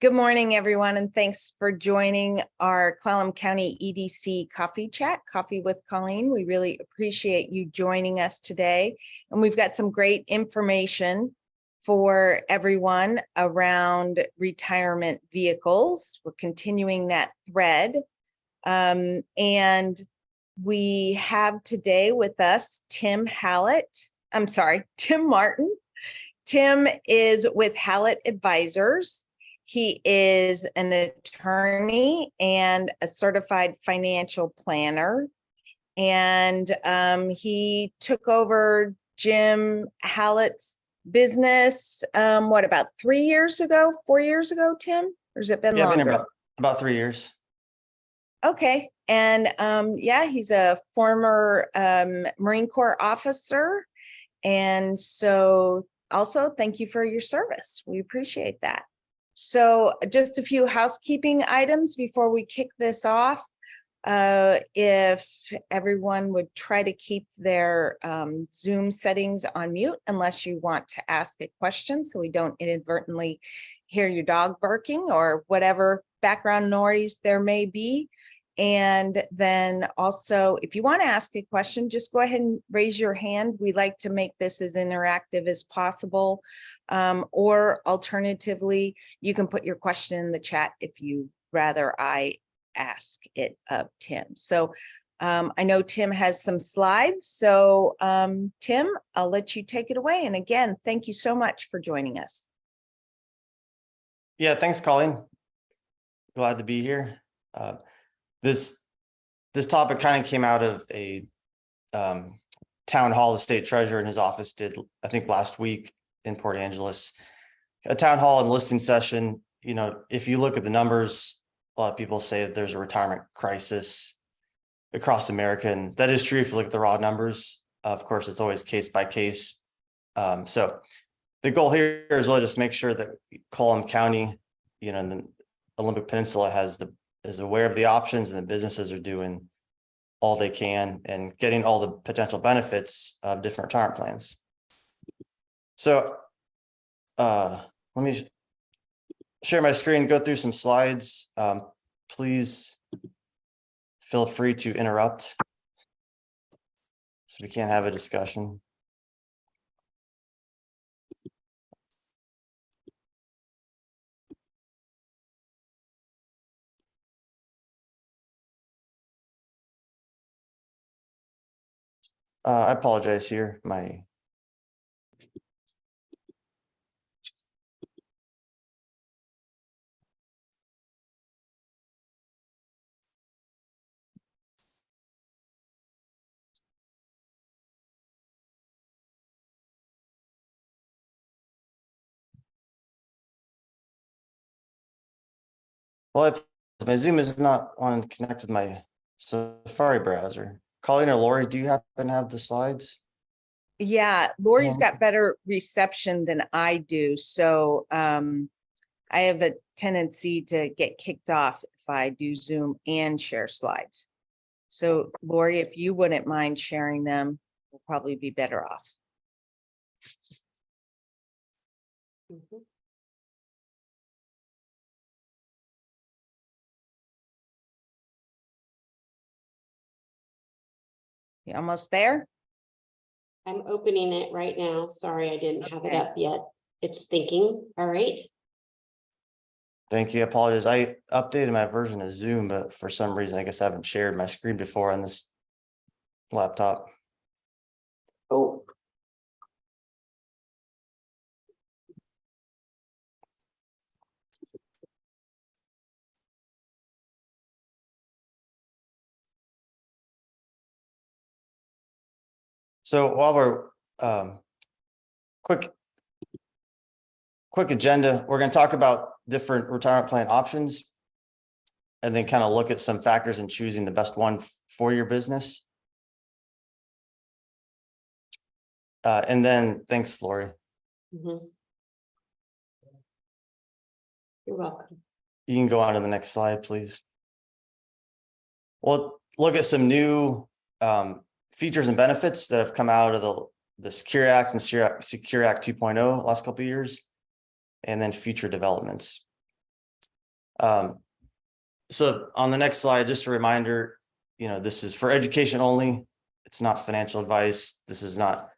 Good morning, everyone, and thanks for joining our Clallam County EDC Coffee Chat, Coffee with Colleen. We really appreciate you joining us today. And we've got some great information for everyone around retirement vehicles. We're continuing that thread. And we have today with us Tim Martin. Tim is with Hallett Advisors. He is an attorney and a certified financial planner. And he took over Jim Hallett's business, about 3 years ago, 4 years ago, Tim? Or has it been longer? Been about 3 years. Okay. And he's a former Marine Corps officer. And so also thank you for your service. We appreciate that. So just a few housekeeping items before we kick this off. If everyone would try to keep their Zoom settings on mute unless you want to ask a question so we don't inadvertently hear your dog barking or whatever background noise there may be. And then also, if you want to ask a question, just go ahead and raise your hand. We like to make this as interactive as possible. Or alternatively, you can put your question in the chat if you rather I ask it of Tim. So I know Tim has some slides. So Tim, I'll let you take it away. And again, thank you so much for joining us. Yeah, thanks, Colleen. Glad to be here. This topic kind of came out of a town hall the state treasurer and his office did, I think, last week in Port Angeles, a town hall and listing session. You know, if you look at the numbers, a lot of people say that there's a retirement crisis across America, and that is true if you look at the raw numbers. Of course, it's always case by case. So the goal here is really just make sure that Clallam County, you know, and the Olympic Peninsula is aware of the options, and the businesses are doing all they can and getting all the potential benefits of different retirement plans. So let me share my screen, go through some slides. Please feel free to interrupt so we can have a discussion. I apologize here. My Zoom is not on connect with my Safari browser. Colleen or Lori, do you happen to have the slides? Yeah, Lori's got better reception than I do. So I have a tendency to get kicked off if I do Zoom and share slides. So Lori, if you wouldn't mind sharing them, we'll probably be better off. Mm-hmm. You almost there? I'm opening it right now. Sorry, I didn't have it Okay. up yet. It's thinking. All right. Thank you. I apologize. I updated my version of Zoom, but for some reason, I guess I haven't shared my screen before on this laptop. Oh. So while we're quick agenda, we're going to talk about different retirement plan options and then kind of look at some factors in choosing the best one for your business. And then thanks, Lori. Mm-hmm. You're welcome. You can go on to the next slide, please. We'll look at some new features and benefits that have come out of the Secure Act and Secure Act 2.0 last couple of years, and then future developments. So on the next slide, just a reminder, this is for education only. It's not financial advice. This is not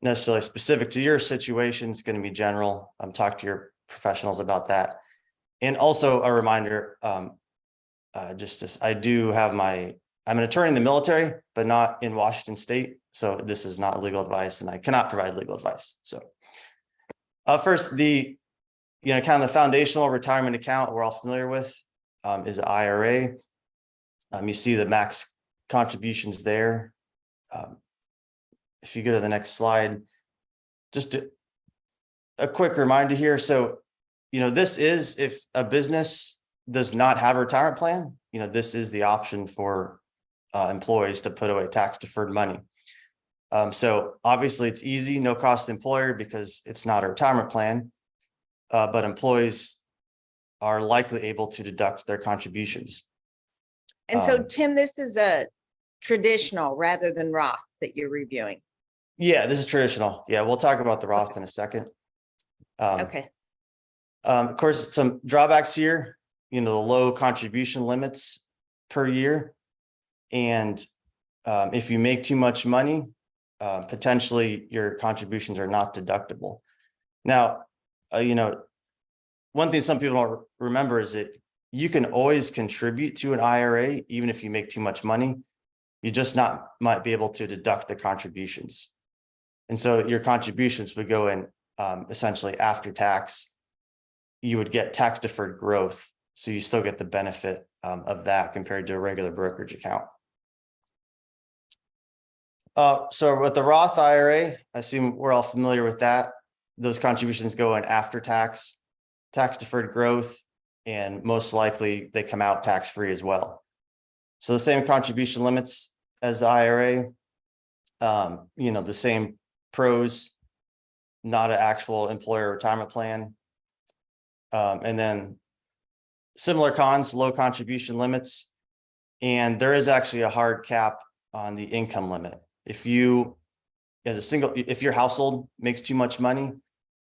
necessarily specific to your situation. It's going to be general. Talk to your professionals about that. And also a reminder, I'm an attorney in the military, but not in Washington State. So this is not legal advice and I cannot provide legal advice. So first, kind of the foundational retirement account we're all familiar with is an IRA. You see the max contributions there. If you go to the next slide, just a quick reminder here. So, this is if a business does not have a retirement plan, this is the option for employees to put away tax deferred money. So obviously it's easy, no cost to employer because it's not a retirement plan, but employees are likely able to deduct their contributions. And so Tim, this is a traditional rather than Roth that you're reviewing. Yeah, this is traditional. Yeah, we'll talk about the Roth in a second. Okay. Of course, some drawbacks here, the low contribution limits per year. And if you make too much money, potentially your contributions are not deductible. Now, one thing some people don't remember is that you can always contribute to an IRA, even if you make too much money. You just might be able to deduct the contributions. And so your contributions would go in essentially after tax. You would get tax deferred growth. So you still get the benefit of that compared to a regular brokerage account. So with the Roth IRA, I assume we're all familiar with that. Those contributions go in after tax deferred growth, and most likely they come out tax-free as well. So the same contribution limits as the IRA, the same pros, not an actual employer retirement plan. And then similar cons, low contribution limits, and there is actually a hard cap on the income limit. If your household makes too much money,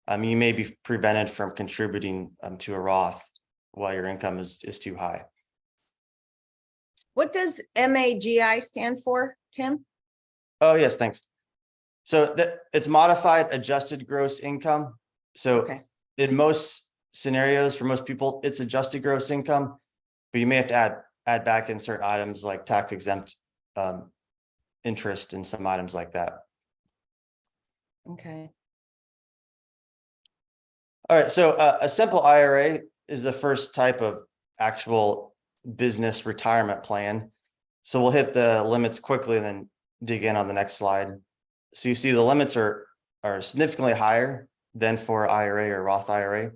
you may be prevented from contributing to a Roth while your income is too high. What does MAGI stand for, Tim? Oh, yes, thanks. So it's modified adjusted gross income. So in most scenarios, for most people, it's adjusted gross income, but you may have to add back in certain items like tax exempt interest and some items like that. Okay. All right. So a simple IRA is the first type of actual business retirement plan. So we'll hit the limits quickly and then dig in on the next slide. So you see the limits are significantly higher than for IRA or Roth IRA.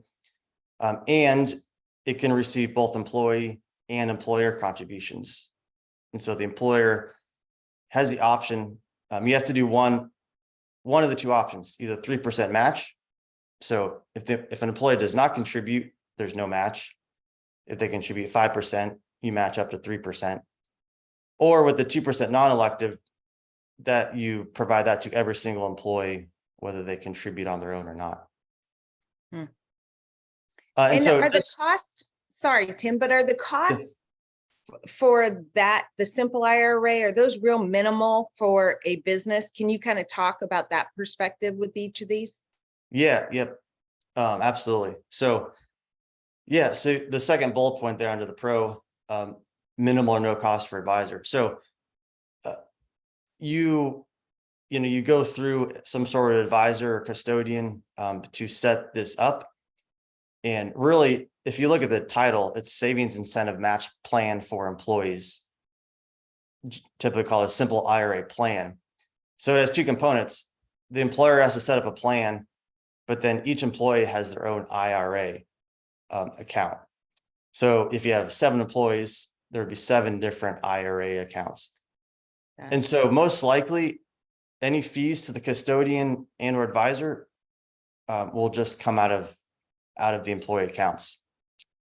And it can receive both employee and employer contributions. And so the employer has the option, you have to do one of the two options, either 3% match. So if an employee does not contribute, there's no match. If they contribute 5%, you match up to 3%. Or with the 2% non-elective, that you provide that to every single employee, whether they contribute on their own or not. And so are the costs, sorry, Tim, but are the costs for the simple IRA, are those real minimal for a business? Can you kind of talk about that perspective with each of these? Yeah, yep. Absolutely. So so the second bullet point there under the pro, minimal or no cost for advisor. So you go through some sort of advisor or custodian to set this up. And really, if you look at the title, it's savings incentive match plan for employees, typically called a simple IRA plan. So it has two components. The employer has to set up a plan, but then each employee has their own IRA account. So if you have 7 employees, there would be 7 different IRA accounts. And so most likely any fees to the custodian and or advisor will just come out of the employee accounts,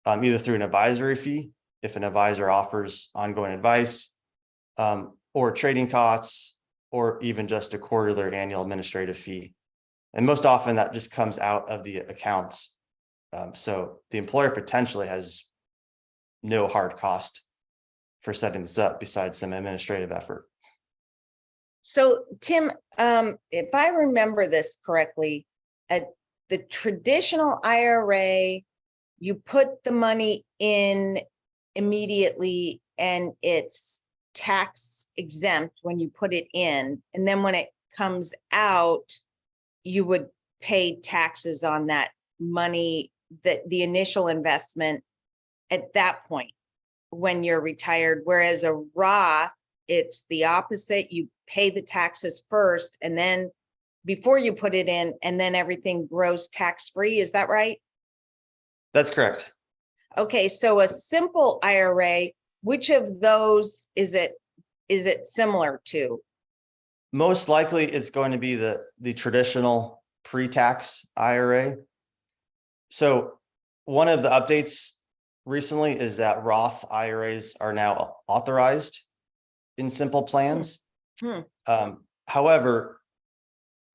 either through an advisory fee, if an advisor offers ongoing advice, or trading costs, or even just a quarterly or annual administrative fee. And most often that just comes out of the accounts. So the employer potentially has no hard cost for setting this up besides some administrative effort. So Tim, if I remember this correctly, at the traditional IRA, you put the money in immediately and it's tax exempt when you put it in. And then when it comes out, you would pay taxes on that money, that the initial investment at that point when you're retired. Whereas a Roth, it's the opposite. You pay the taxes first and then before you put it in, and then everything grows tax-free. Is that right? That's correct. Okay, so a simple IRA, which of those is it similar to? Most likely it's going to be the traditional pre-tax IRA. So one of the updates recently is that Roth IRAs are now authorized in simple plans. However,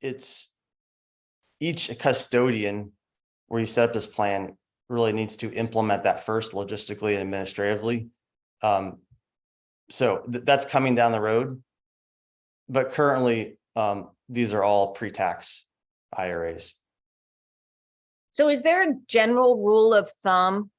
it's each custodian where you set up this plan really needs to implement that first logistically and administratively. So that's coming down the road. But currently, these are all pre-tax IRAs. So is there a general rule of thumb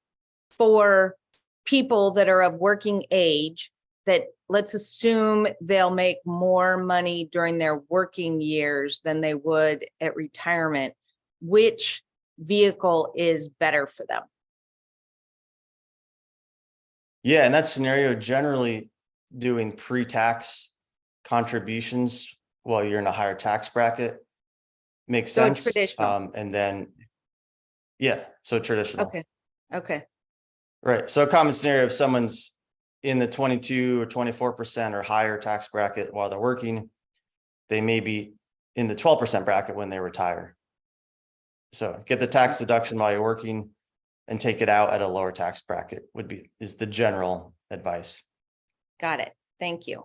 for people that are of working age that, let's assume, they'll make more money during their working years than they would at retirement? Which vehicle is better for them? Yeah, in that scenario, generally doing pre-tax contributions while you're in a higher tax bracket makes So sense. traditional. And then, yeah, so traditional. Okay. Right. So a common scenario, if someone's in the 22 or 24% or higher tax bracket while they're working, they may be in the 12% bracket when they retire. So get the tax deduction while you're working and take it out at a lower tax bracket is the general advice. Got it. Thank you.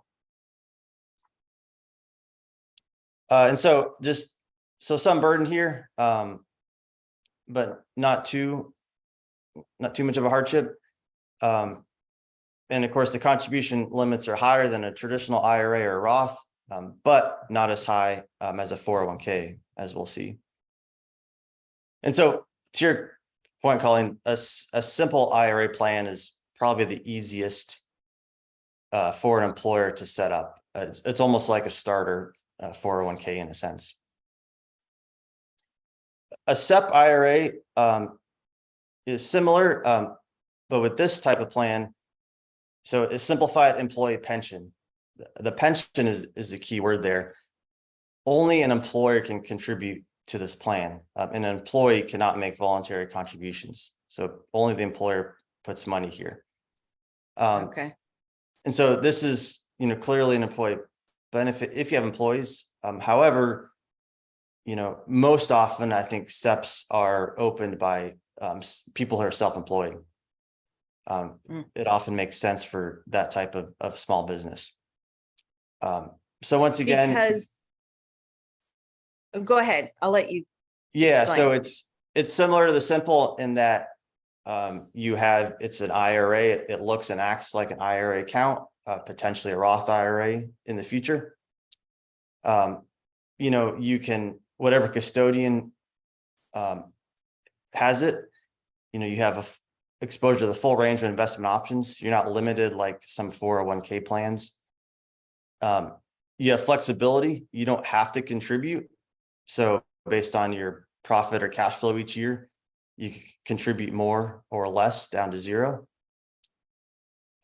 And so some burden here, but not too much of a hardship. And of course, the contribution limits are higher than a traditional IRA or Roth, but not as high as a 401k, as we'll see. And so to your point, Colleen, a simple IRA plan is probably the easiest for an employer to set up. It's almost like a starter 401k in a sense. A SEP IRA is similar, but with this type of plan, so a simplified employee pension. The pension is the key word there. Only an employer can contribute to this plan. And an employee cannot make voluntary contributions. So only the employer puts money here. Okay. And so this is, clearly an employee benefit if you have employees. However, most often I think SEPs are opened by people who are self-employed. It often makes sense for that type of small business. So once again, go ahead. I'll let you. Yeah. Explain. So it's similar to the simple in that it's an IRA. It looks and acts like an IRA account, potentially a Roth IRA in the future. You can, whatever custodian has it, you have exposure to the full range of investment options. You're not limited like some 401k plans. You have flexibility. You don't have to contribute. So based on your profit or cash flow each year, you can contribute more or less down to zero.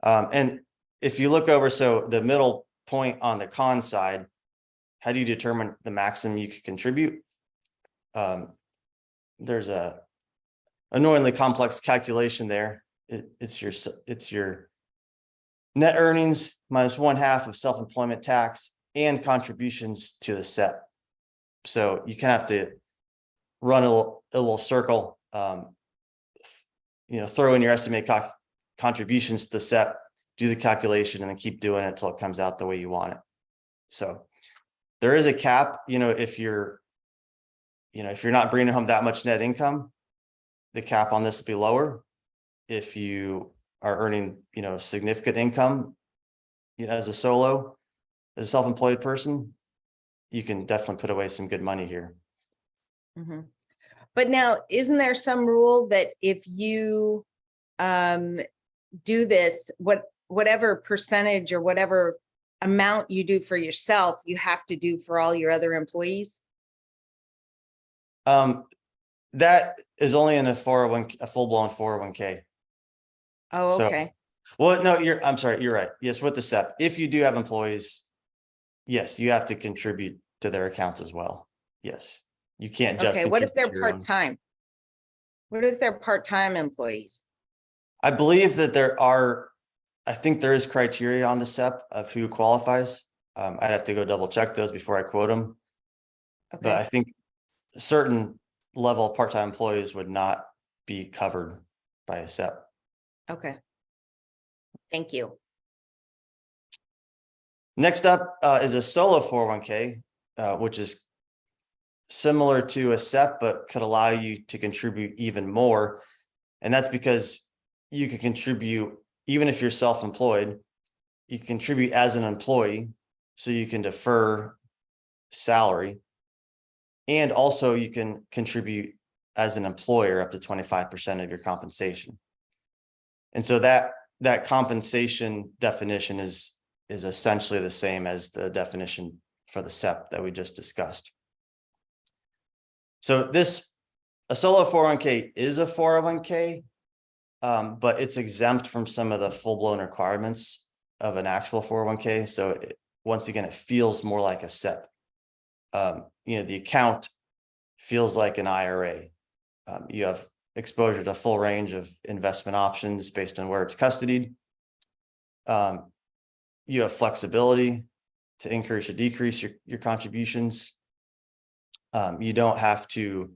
And if you look over, so the middle point on the con side, how do you determine the maximum you could contribute? There's a annoyingly complex calculation there. It's your net earnings minus 1/2 of self-employment tax and contributions to the SEP. So you kind of have to run a little circle, throw in your estimated contributions to the SEP, do the calculation, and then keep doing it until it comes out the way you want it. So there is a cap, if you're not bringing home that much net income, the cap on this will be lower. If you are earning, significant income, as a solo, as a self-employed person, you can definitely put away some good money here. Mhm. But now, isn't there some rule that if you do this, whatever percentage or whatever amount you do for yourself, you have to do for all your other employees? That is only in a 401, a full-blown 401k. Oh, So, okay. well, no, I'm sorry, you're right. Yes, with the SEP, if you do have employees, yes, you have to contribute to their accounts as well. Yes, you can't just Okay, what if contribute they're to your own. part-time? What if they're part-time employees? I believe that I think there is criteria on the SEP of who qualifies. I'd have to go double check those before I quote them. But I Okay, think certain level part-time employees would not be covered by a SEP. okay. Thank you. Next up is a solo 401k, which is similar to a SEP, but could allow you to contribute even more. And that's because you can contribute, even if you're self-employed, you can contribute as an employee, so you can defer salary. And also you can contribute as an employer up to 25% of your compensation. And so that compensation definition is essentially the same as the definition for the SEP that we just discussed. So a solo 401k is a 401k, but it's exempt from some of the full-blown requirements of an actual 401k. So once again, it feels more like a SEP. The account feels like an IRA. You have exposure to a full range of investment options based on where it's custodied. You have flexibility to increase or decrease your contributions. You don't have to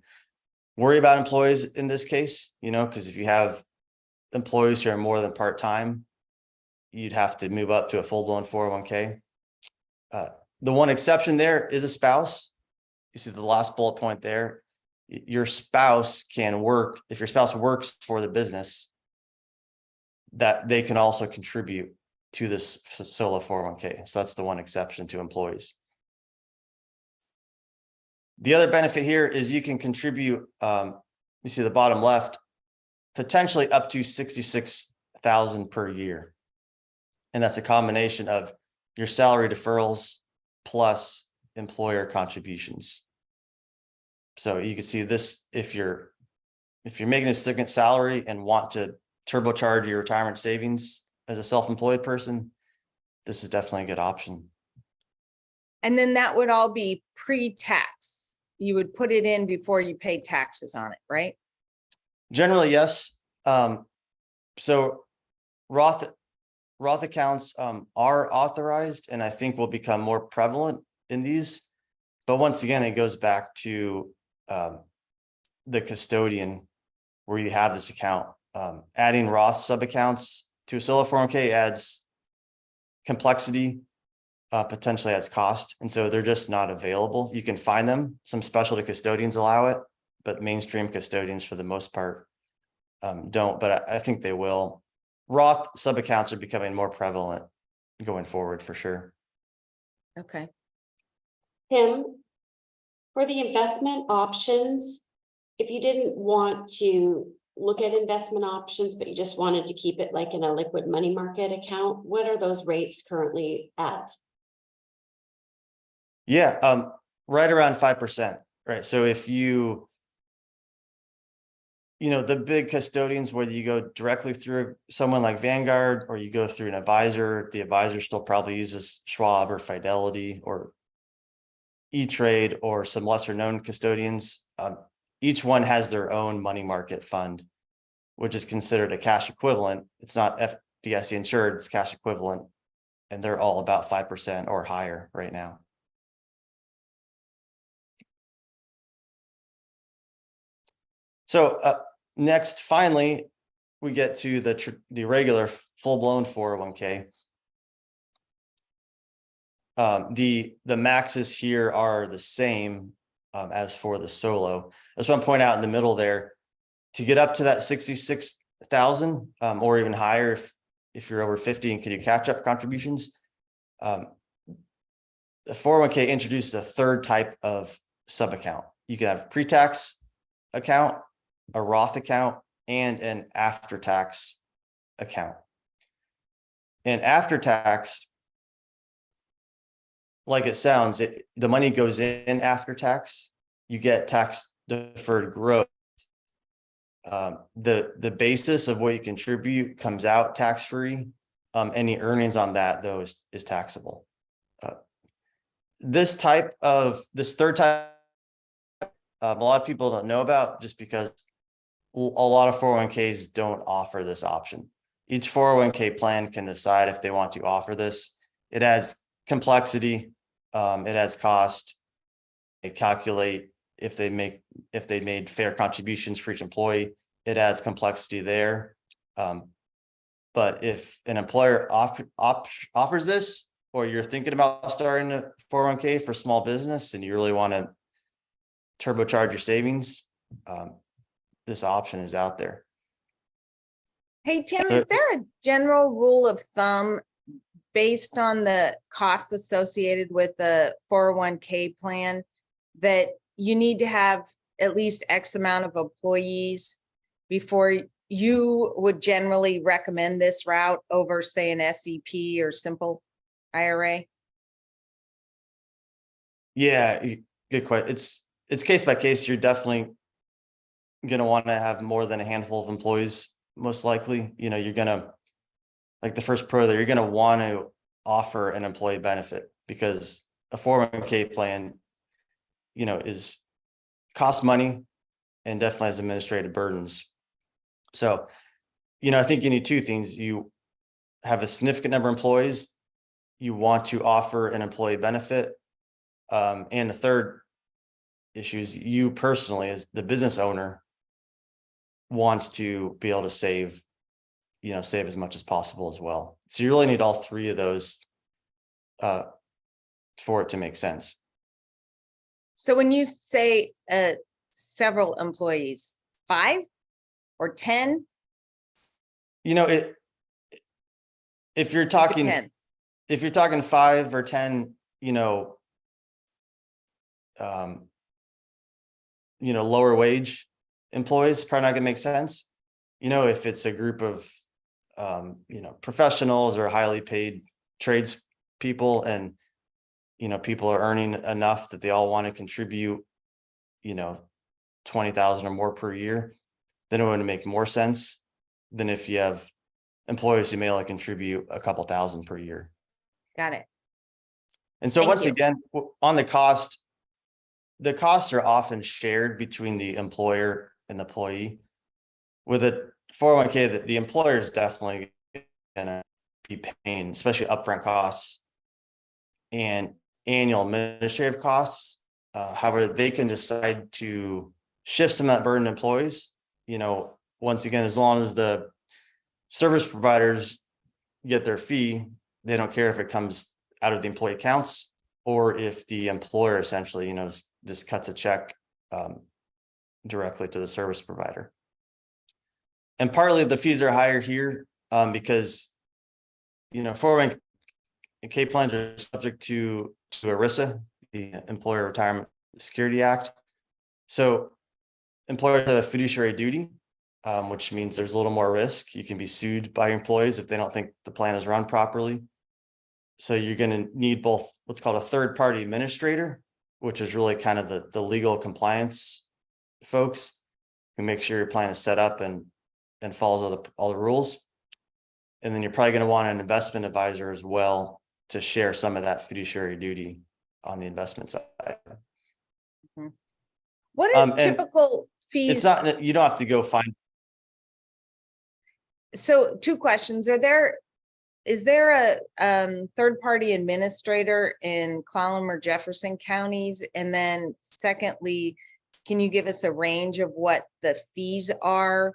worry about employees in this case, because if you have employees who are more than part-time, you'd have to move up to a full-blown 401k. The one exception there is a spouse. You see the last bullet point there. Your spouse can work, if your spouse works for the business, that they can also contribute to this solo 401k. So that's the one exception to employees. The other benefit here is you can contribute, you see the bottom left, potentially up to $66,000 per year. And that's a combination of your salary deferrals plus employer contributions. So you can see this, if you're making a significant salary and want to turbocharge your retirement savings as a self-employed person, this is definitely a good option. And then that would all be pre-tax. You would put it in before you pay taxes on it, right? Generally, yes. So Roth accounts are authorized, and I think will become more prevalent in these. But once again, it goes back to the custodian where you have this account. Adding Roth sub accounts to a solo 401k adds complexity, potentially adds cost, and so they're just not available. You can find them. Some specialty custodians allow it, but mainstream custodians for the most part don't. But I think they will. Roth sub accounts are becoming more prevalent going forward for sure. Okay. Tim, for the investment options, if you didn't want to look at investment options, but you just wanted to keep it like in a liquid money market account, what are those rates currently at? Yeah, right around 5%. Right. So if the big custodians, whether you go directly through someone like Vanguard or you go through an advisor, the advisor still probably uses Schwab or Fidelity or E-Trade or some lesser known custodians. Each one has their own money market fund, which is considered a cash equivalent. It's not FDIC insured, it's cash equivalent. And they're all about 5% or higher right now. So next, finally, we get to the regular full-blown 401k. The maxes here are the same as for the solo. I just want to point out in the middle there, to get up to that 6,000 or even higher if you're over 50 and can do catch-up contributions. The 401k introduces a third type of sub-account. You can have pre-tax account, a Roth account, and an after-tax account. And after tax, like it sounds, the money goes in after tax. You get tax deferred growth. The basis of what you contribute comes out tax free. Any earnings on that though is taxable. This third type, a lot of people don't know about just because a lot of 401ks don't offer this option. Each 401k plan can decide if they want to offer this. It has complexity, it has cost. They calculate if they made fair contributions for each employee. It adds complexity there. But if an employer offers this, or you're thinking about starting a 401k for small business and you really want to turbocharge your savings, this option is out there. Hey, Tim, So- is there a general rule of thumb based on the costs associated with the 401k plan that you need to have at least X amount of employees before you would generally recommend this route over, say, an SEP or simple IRA? Yeah, good question. It's case by case. You're definitely going to want to have more than a handful of employees, most likely. You know, you're going to, like the first pro there, you're going to want to offer an employee benefit because a 401k plan, you know, costs money and definitely has administrative burdens. So, you know, I think you need two things. You have a significant number of employees. You want to offer an employee benefit. And the third issue is you personally, as the business owner, wants to be able to save as much as possible as well. So you really need all three of those for it to make sense. So when you say several employees, 5 or 10? You know, if you're talking Depends. 5 or 10, lower wage employees, probably not gonna make sense. If it's a group of professionals or highly paid trades people, and people are earning enough that they all want to contribute 20,000 or more per year, then it would make more sense than if you have employees who may only contribute a couple thousand per year. Got it. And so Thank once you. again, on the costs are often shared between the employer and the employee. With a 401k, the employer is definitely gonna be paying, especially upfront costs and annual administrative costs. However, they can decide to shift some of that burden to employees. Once again, as long as the service providers get their fee, they don't care if it comes out of the employee accounts or if the employer essentially, just cuts a check directly to the service provider. And partly the fees are higher here because 401k plans are subject to ERISA, the Employer Retirement Security Act. So employers have a fiduciary duty, which means there's a little more risk. You can be sued by employees if they don't think the plan is run properly. So you're going to need both what's called a third-party administrator, which is really kind of the legal compliance folks who make sure your plan is set up and follows all the rules. And then you're probably going to want an investment advisor as well to share some of that fiduciary duty on the investment side. Mm-hmm. What are And typical fees? It's not, you don't have to go find. So 2 questions. Is there a third-party administrator in Clallam or Jefferson counties? And then secondly, can you give us a range of what the fees are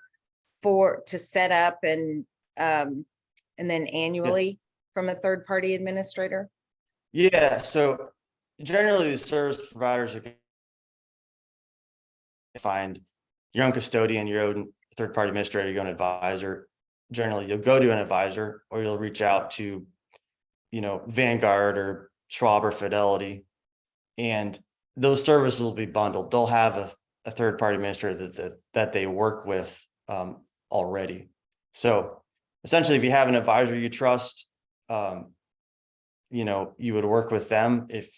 to set up and then annually from a third-party administrator? Yeah, so generally the service providers are going to find your own custodian, your own third-party administrator, you go to an advisor. Generally, you'll go to an advisor, or you'll reach out to, Vanguard or Schwab or Fidelity, and those services will be bundled. They'll have a third-party administrator that they work with already. So essentially, if you have an advisor you trust, you would work with them. If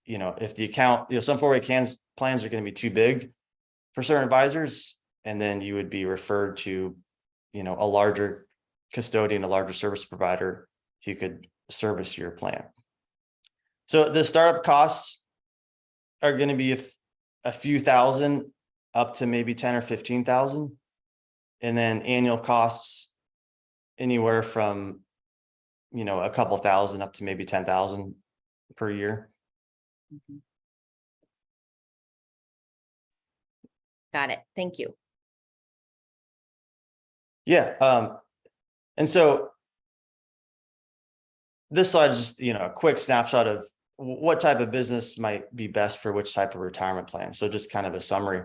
the account, some 401k plans are going to be too big for certain advisors, and then you would be referred to, a larger custodian, a larger service provider who could service your plan. So the startup costs are going to be a few thousand up to maybe 10 or 15,000. And then annual costs anywhere from, a couple thousand up to maybe 10,000 per year. Got it. Thank you. Yeah. And so this slide is just, a quick snapshot of what type of business might be best for which type of retirement plan. So just kind of a summary.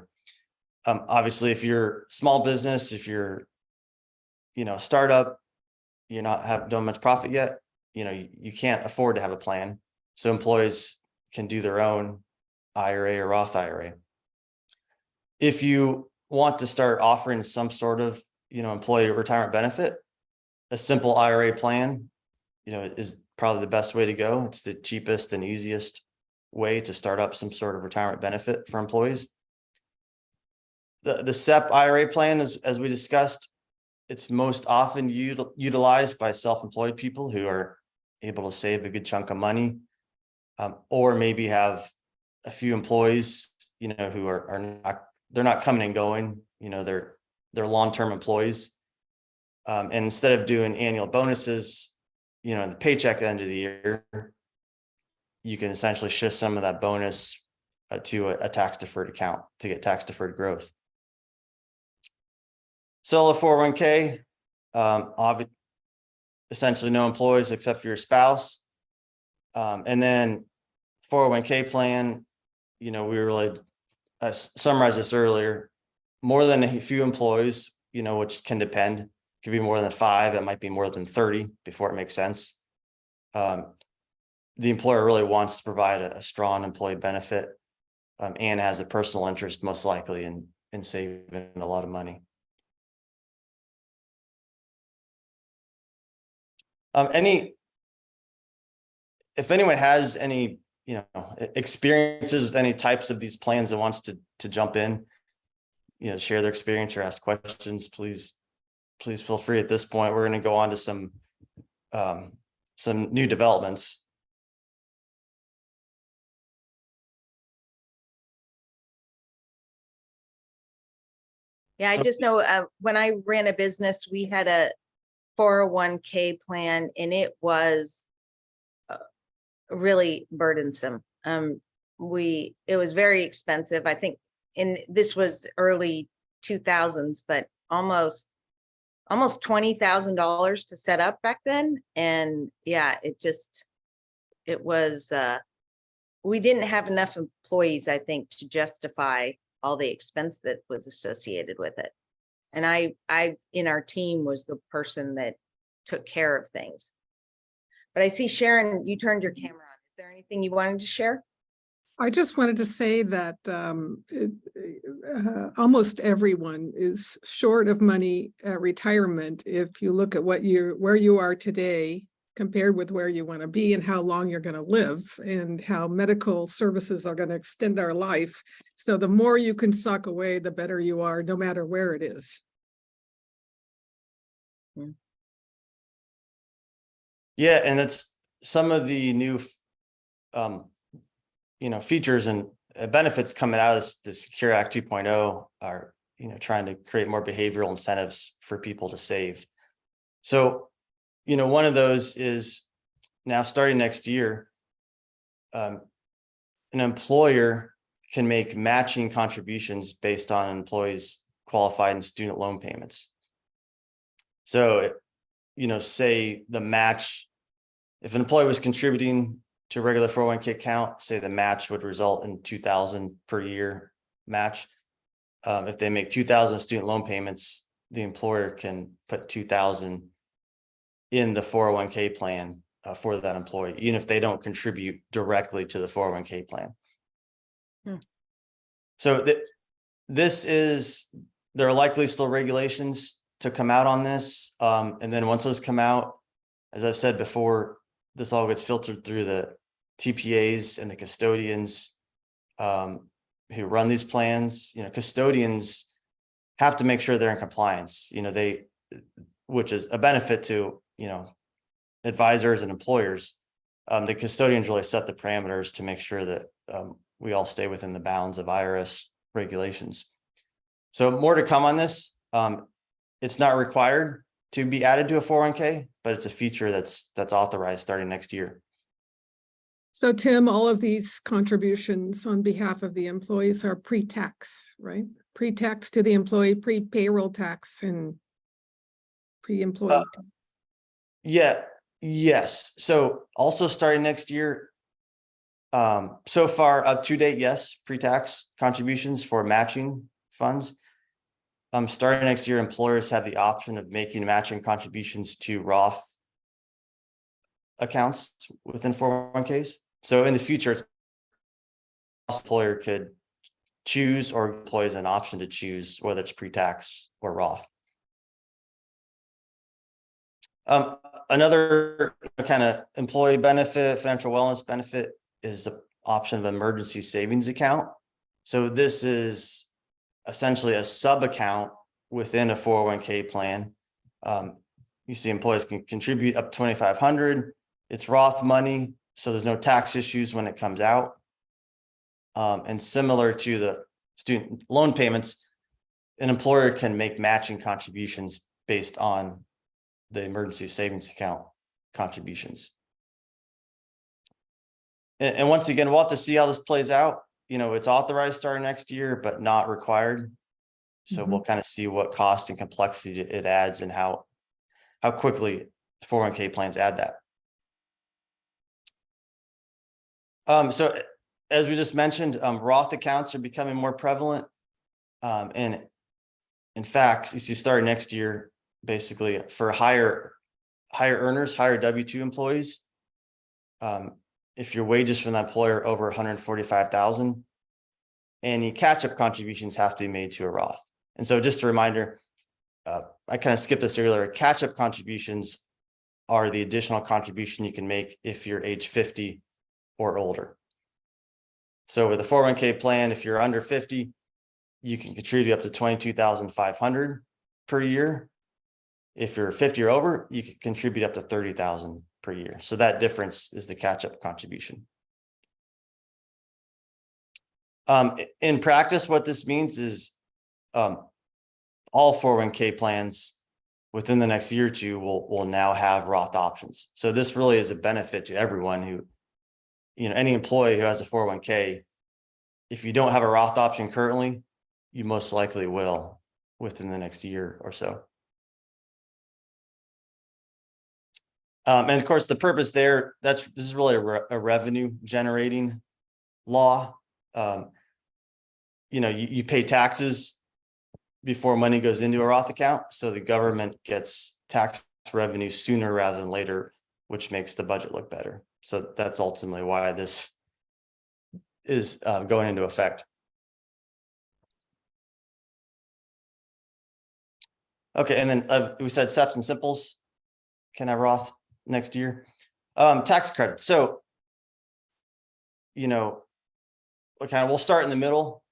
Obviously, if you're small business, if you're, startup, you're not done much profit yet, you can't afford to have a plan. So employees can do their own IRA or Roth IRA. If you want to start offering some sort of, employee retirement benefit, a simple IRA plan, is probably the best way to go. It's the cheapest and easiest way to start up some sort of retirement benefit for employees. The SEP IRA plan, as we discussed, it's most often utilized by self-employed people who are able to save a good chunk of money, or maybe have a few employees, who they're not coming and going, they're long-term employees. And instead of doing annual bonuses, the paycheck at the end of the year, you can essentially shift some of that bonus to a tax-deferred account to get tax-deferred growth. Solo 401k, essentially no employees except for your spouse. And then 401k plan, we really summarized this earlier, more than a few employees, which can depend. It could be more than 5, it might be more than 30 before it makes sense. The employer really wants to provide a strong employee benefit, and has a personal interest most likely in saving a lot of money. If anyone has any, experiences with any types of these plans and wants to jump in, share their experience or ask questions, please feel free at this point. We're going to go on to some new developments. Yeah, I just know when I ran a business, we had a 401k plan, and it was really burdensome. It was very expensive. I think this was early 2000s, but almost $20,000 to set up back then. And yeah, it was, we didn't have enough employees, I think, to justify all the expense that was associated with it. And I in our team was the person that took care of things. But I see, Sharon, you turned your camera on. Is there anything you wanted to share? I just wanted to say that almost everyone is short of money at retirement if you look at where you are today compared with where you want to be and how long you're going to live and how medical services are going to extend our life. So the more you can sock away, the better you are, no matter where it is. Yeah, and that's some of the new features and benefits coming out of the Secure Act 2.0 are, trying to create more behavioral incentives for people to save. So, one of those is now starting next year, an employer can make matching contributions based on an employee's qualified and student loan payments. So, say the match, if an employee was contributing to a regular 401k account, say the match would result in $2,000 per year match. if they make 2,000 student loan payments, the employer can put 2,000 in the 401k plan for that employee, even if they don't contribute directly to the 401k plan. So there are likely still regulations to come out on this. And then once those come out, as I've said before, this all gets filtered through the TPAs and the custodians who run these plans. Custodians have to make sure they're in compliance, which is a benefit to, advisors and employers. The custodians really set the parameters to make sure that we all stay within the bounds of IRS regulations. So more to come on this. It's not required to be added to a 401k, but it's a feature that's authorized starting next year. So Tim, all of these contributions on behalf of the employees are pre-tax, right? Pre-tax to the employee, pre-payroll tax and pre-employee. Yes. So also starting next year, so far up to date, yes, pre-tax contributions for matching funds. Starting next year, employers have the option of making matching contributions to Roth accounts within 401ks. So in the future, employer could choose, or employees an option to choose whether it's pre-tax or Roth. Another kind of employee benefit, financial wellness benefit, is the option of emergency savings account. So this is essentially a sub account within a 401k plan. You see employees can contribute up to $2,500. It's Roth money, so there's no tax issues when it comes out. And similar to the student loan payments, an employer can make matching contributions based on the emergency savings account contributions. And once again, we'll have to see how this plays out. It's authorized starting next year, but not required. So we'll kind of see what cost and complexity it adds and how quickly 401k plans add that. So as we just mentioned, Roth accounts are becoming more prevalent. And in fact, you see starting next year, basically for higher earners, higher W-2 employees, if your wages from that employer over 145,000, any catch-up contributions have to be made to a Roth. And so just a reminder, I kind of skipped this earlier, catch-up contributions are the additional contribution you can make if you're age 50 or older. So with a 401k plan, if you're under 50, you can contribute up to $22,500 per year. If you're 50 or over, you can contribute up to $30,000 per year. So that difference is the catch-up contribution. In practice, what this means is all 401k plans within the next year or two will now have Roth options. So this really is a benefit to everyone who, any employee who has a 401k. If you don't have a Roth option currently, you most likely will within the next year or so. And of course, the purpose there, this is really a revenue generating law. You pay taxes before money goes into a Roth account. So the government gets tax revenue sooner rather than later, which makes the budget look better. So that's ultimately why this is going into effect. Okay, and then we said SEPs and Simples can have Roth next year. Tax credit. So, we'll start in the middle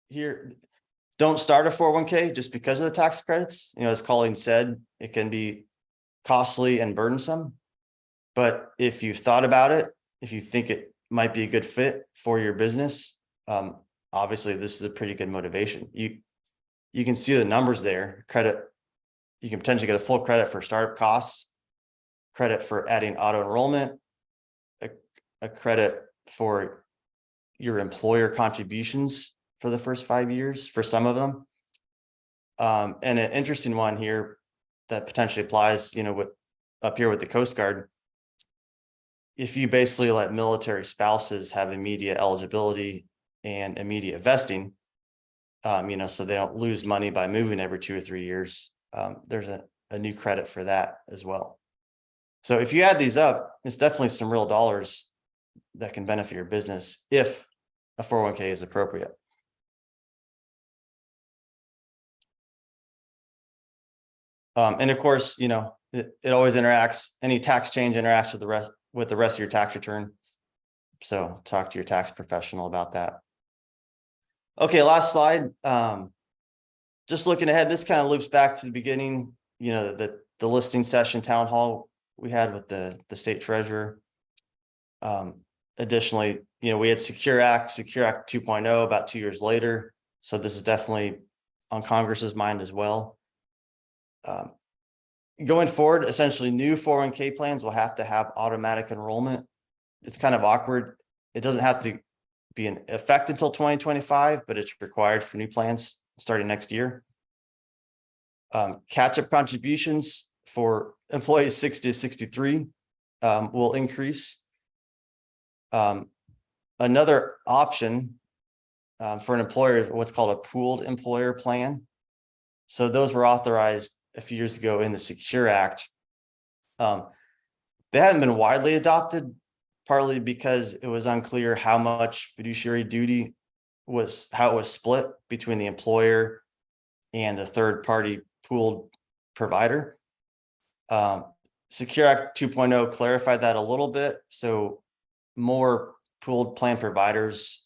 here. Don't start a 401k just because of the tax credits. As Colleen said, it can be costly and burdensome. But if you've thought about it, if you think it might be a good fit for your business, obviously this is a pretty good motivation. You can see the numbers there. Credit, you can potentially get a full credit for startup costs, credit for adding auto enrollment, a credit for your employer contributions for the first 5 years for some of them. And an interesting one here that potentially applies, up here with the Coast Guard. If you basically let military spouses have immediate eligibility and immediate vesting, So they don't lose money by moving every 2 or 3 years. There's a new credit for that as well. So if you add these up, it's definitely some real dollars that can benefit your business if a 401k is appropriate. And of course, it always interacts, any tax change interacts with the rest of your tax return. So talk to your tax professional about that. Okay, last slide. Just looking ahead, this kind of loops back to the beginning, the listing session town hall we had with the state treasurer. Additionally, we had Secure Act 2.0 about 2 years later. So this is definitely on Congress's mind as well. Going forward, essentially new 401k plans will have to have automatic enrollment. It's kind of awkward. It doesn't have to be in effect until 2025, but it's required for new plans starting next year. Catch-up contributions for employees 60 to 63 will increase. Another option for an employer is what's called a pooled employer plan. So those were authorized a few years ago in the Secure Act. They haven't been widely adopted, partly because it was unclear how much fiduciary duty how it was split between the employer and the third party pooled provider. Secure Act 2.0 clarified that a little bit. So more pooled plan providers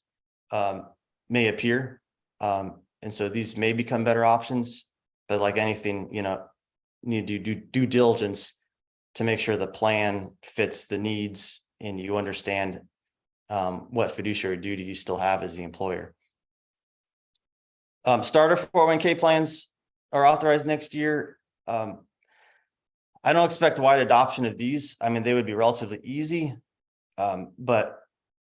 may appear. And so these may become better options, but like anything, need to do due diligence to make sure the plan fits the needs and you understand what fiduciary duty you still have as the employer. Starter 401k plans are authorized next year. I don't expect wide adoption of these. I mean, they would be relatively easy, but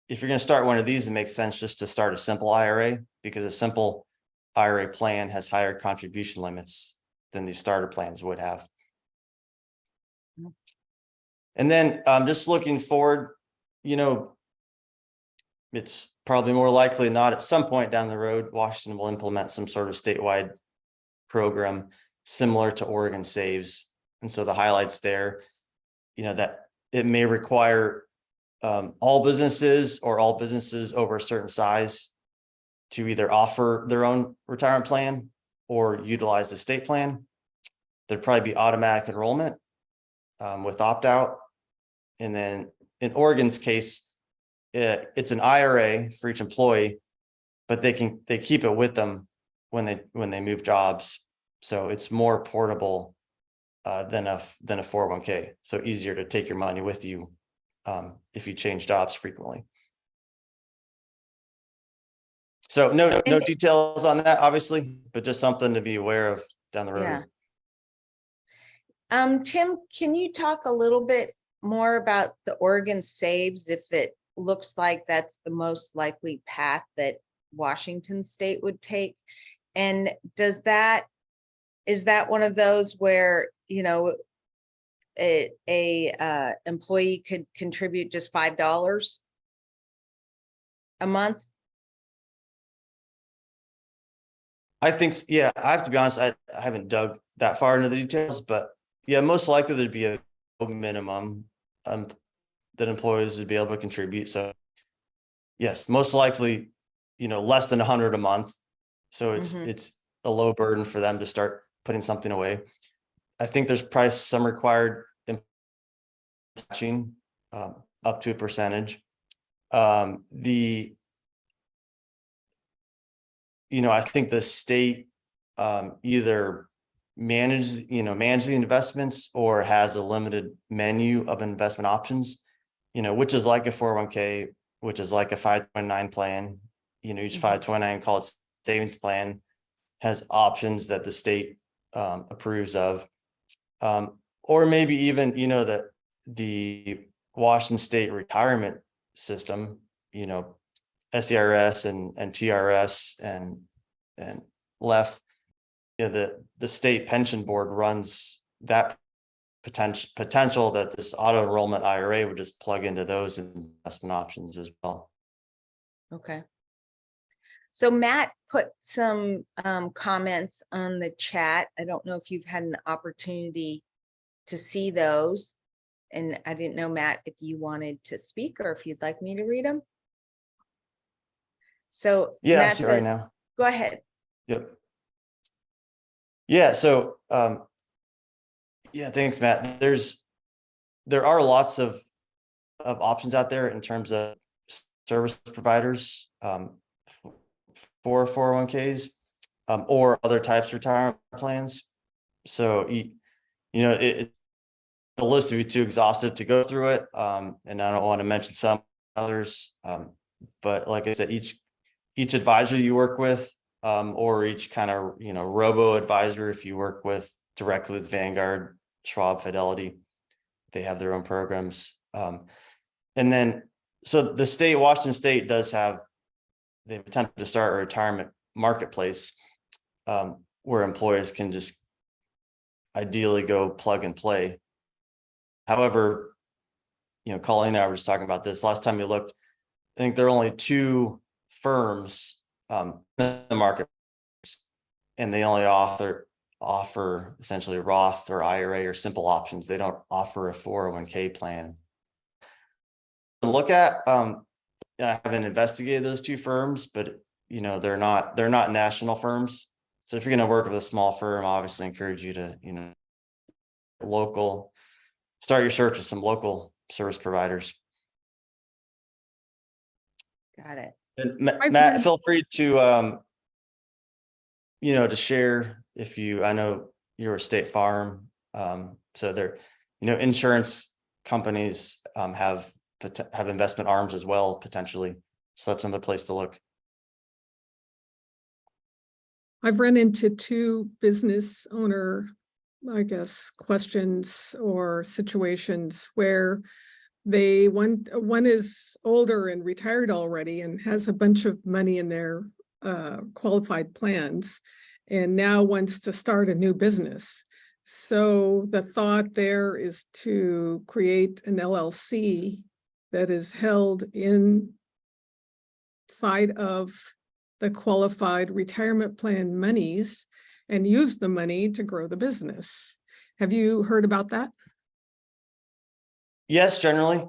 if you're going to start one of these, it makes sense just to start a simple IRA, because a simple IRA plan has higher contribution limits than these starter plans would have. And then just looking forward, it's probably more likely not at some point down the road, Washington will implement some sort of statewide program similar to Oregon Saves. And so the highlights there, that it may require all businesses or all businesses over a certain size to either offer their own retirement plan or utilize the state plan. There'd probably be automatic enrollment with opt-out. And then in Oregon's case, it's an IRA for each employee, but they keep it with them when they move jobs. So it's more portable than a 401k. So easier to take your money with you if you change jobs frequently. So no details on that, obviously, but just something to be aware of down the road. Yeah. Tim, can you talk a little bit more about the Oregon Saves, if it looks like that's the most likely path that Washington State would take? And is that one of those where, a employee could contribute just $5 a month? I think, yeah, I have to be honest, I haven't dug that far into the details, but yeah, most likely there'd be a minimum that employees would be able to contribute. So yes, most likely, less than 100 a month. So it's a low burden for them to start putting something away. I think there's probably some required matching up to a percentage. I think the state either manages the investments or has a limited menu of investment options, which is like a 401k, which is like a 529 plan. Each 529, call it savings plan, has options that the state approves of. Or maybe even, that the Washington State retirement system, SERS and TRS and LEF, the state pension board runs that potential that this auto enrollment IRA would just plug into those investment options as well. Okay. So Matt put some comments on the chat. I don't know if you've had an opportunity to see those. And I didn't know, Matt, if you wanted to speak or if you'd like me to read them. So Yeah, I Matt see it right says, now. go ahead. Yep. Yeah, so yeah, thanks, Matt. There are lots of options out there in terms of service providers for 401ks or other types of retirement plans. So the list would be too exhaustive to go through it, and I don't want to mention some others. But like I said, each advisor you work with, or each kind of robo advisor, if you work with directly with Vanguard, Schwab, Fidelity, they have their own programs. And then, so the Washington State they've attempted to start a retirement marketplace where employers can just ideally go plug and play. However, Colleen and I were just talking about this last time you looked. I think there are only 2 firms in the market, and they only offer essentially Roth or IRA or simple options. They don't offer a 401k plan. Look at, I haven't investigated those 2 firms, but they're not national firms. So if you're going to work with a small firm, I obviously encourage you to start your search with some local service providers. Got it. And Matt, feel free to to share I know you're a State Farm, so there, insurance companies have investment arms as well, potentially. So that's another place to look. I've run into 2 business owner, I guess, questions or situations where one is older and retired already and has a bunch of money in their qualified plans and now wants to start a new business. So the thought there is to create an LLC that is held inside of the qualified retirement plan monies and use the money to grow the business. Have you heard about that? Yes, generally.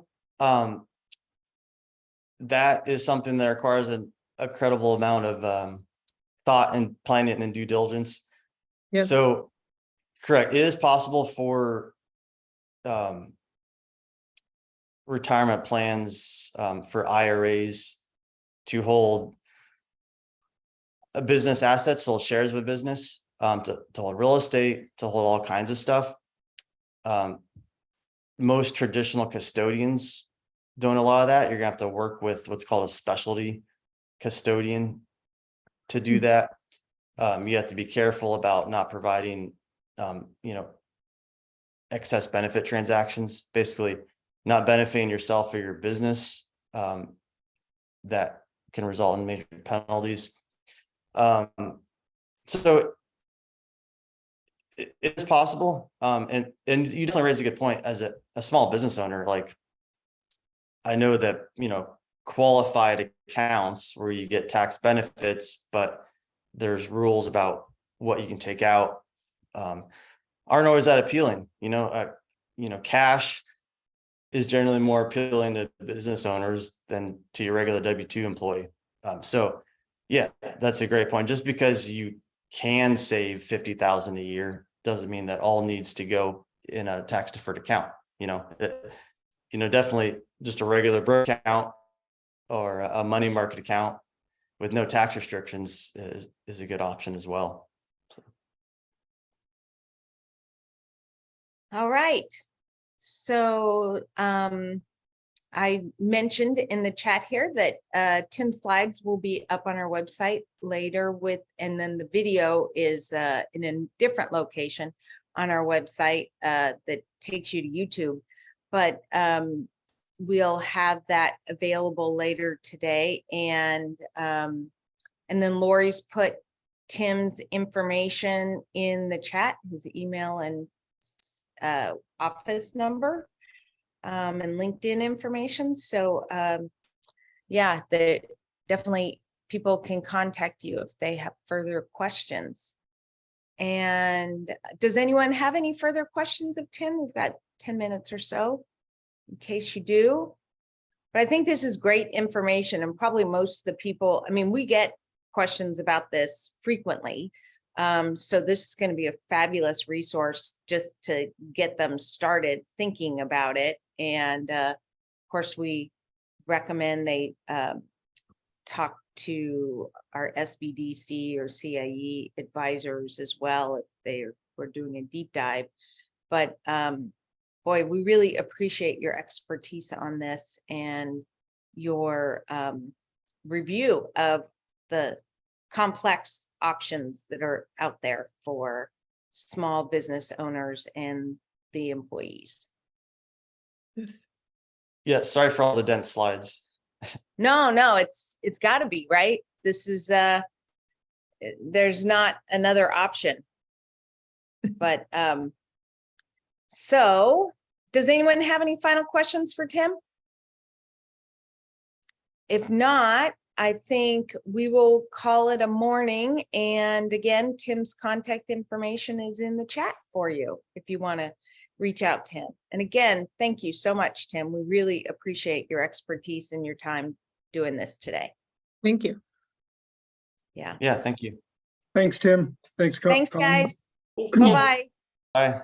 That is something that requires a credible amount of thought and planning and due diligence. Yes. So, correct. It is possible for retirement plans for IRAs to hold a business assets, to hold shares of a business, to hold real estate, to hold all kinds of stuff. Most traditional custodians don't allow that. You're gonna have to work with what's called a specialty custodian to do that. You have to be careful about not providing, excess benefit transactions, basically not benefiting yourself or your business, that can result in major penalties. So it's possible. And you definitely raise a good point. As a small business owner, like, I know that, qualified accounts where you get tax benefits, but there's rules about what you can take out, aren't always that appealing. Cash is generally more appealing to business owners than to your regular W-2 employee. So yeah, that's a great point. Just because you can save $50,000 a year doesn't mean that all needs to go in a tax deferred account. Definitely just a regular brokerage account or a money market account with no tax restrictions is a good option as well. All right. So I mentioned in the chat here that Tim's slides will be up on our website later and then the video is in a different location on our website that takes you to YouTube. But we'll have that available later today. And then Lori's put Tim's information in the chat, his email and office number, and LinkedIn information. So yeah, definitely people can contact you if they have further questions. And does anyone have any further questions of Tim? We've got 10 minutes or so in case you do. But I think this is great information, and probably most of the people, I mean, we get questions about this frequently. So this is going to be a fabulous resource just to get them started thinking about it. And of course, we recommend they talk to our SBDC or CIE advisors as well if they were doing a deep dive. But boy, we really appreciate your expertise on this and your review of the complex options that are out there for small business owners and the employees. Yes. Yeah, sorry for all the dense slides. No, it's got to be, right? This is there's not another option. But so does anyone have any final questions for Tim? If not, I think we will call it a morning. And again, Tim's contact information is in the chat for you if you want to reach out to him. And again, thank you so much, Tim. We really appreciate your expertise and your time doing this today. Thank you. Yeah. Yeah, thank you. Thanks, Tim. Thanks, Thanks, Colleen. guys. Thanks, Tim. Bye-bye. Bye.